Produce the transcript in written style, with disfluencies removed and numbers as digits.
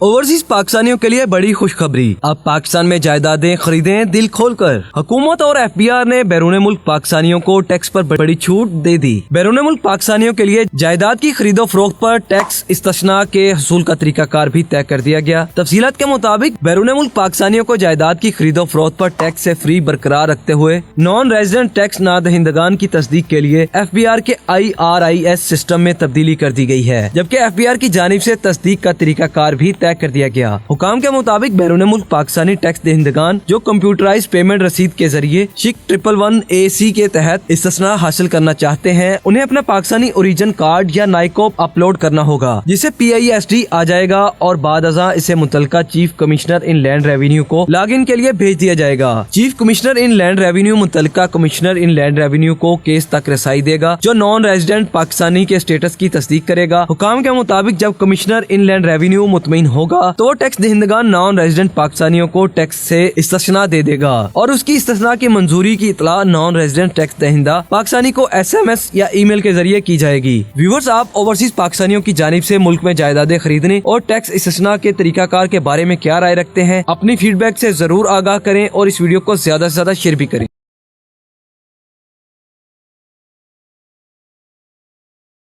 Overseas पाकिस्तानियों के लिए बड़ी खुशखबरी। अब पाकिस्तान में जायदादें खरीदें दिल खोलकर। हुकूमत और एफबीआर ने बैरून मुल्क पाकिस्तानियों को टैक्स पर बड़ी छूट दे दी। बैरून मुल्क पाकिस्तानियों के लिए जायदाद की खरीदो फरोख्त पर टैक्स इस्तिस्ना के हसूल का तरीकाकार भी तय कर दिया गया। तफसीलात के मुताबिक बैरून मुल्क पाकिस्तानियों को जायदाद की खरीदो फरोख्त पर टैक्स से फ्री बरकरार रखते हुए नॉन रेजिडेंट टैक्स ना दहिंदगान की तस्दीक के लिए एफबीआर के IRIS सिस्टम में तब्दीली कर दी गई है, जबकि एफबीआर की जानिब से तस्दीक का तरीकाकार भी तय कर दिया गया। हुकाम के मुताबिक बैरून मुल्क पाकिस्तानी टैक्स दहिंदगान जो कंप्यूटराइज्ड पेमेंट रसीद के जरिए शिक 111AC के तहत इस्तिस्ना हासिल करना चाहते हैं, उन्हें अपना पाकिस्तानी ओरिजिन कार्ड या नाइकोप अपलोड करना होगा, जिसे PISD आ जाएगा और बाद अज़ा इसे मुतलका चीफ कमिश्नर इन लैंड रेवेन्यू को लॉगिन के लिए भेज दिया जाएगा। चीफ कमिश्नर इन लैंड रेवेन्यू मुतलका कमिश्नर इन लैंड रेवेन्यू को केस तक रसाई देगा जो नॉन रेजिडेंट पाकिस्तानी के स्टेटस की तस्दीक करेगा। हुकाम के मुताबिक जब कमिश्नर इन लैंड रेवेन्यू मुतमईन होगा तो टैक्स दहिंदगान नॉन रेजिडेंट पाकिस्तानियों को टैक्स से इस्तिस्ना दे देगा और उसकी इस्तिस्ना की मंजूरी की इतला नॉन रेजिडेंट टैक्स दहिंदा पाकिस्तानी को SMS या ईमेल के जरिए की जाएगी। व्यूअर्स, आप ओवरसीज पाकिस्तानियों की जानिब से मुल्क में जायदादें खरीदने और टैक्स इस्तिस्ना के तरीकाकार के बारे में क्या राय रखते हैं? अपनी फीडबैक से जरूर आगाह करें और इस वीडियो को ज्यादा से ज्यादा शेयर भी करें।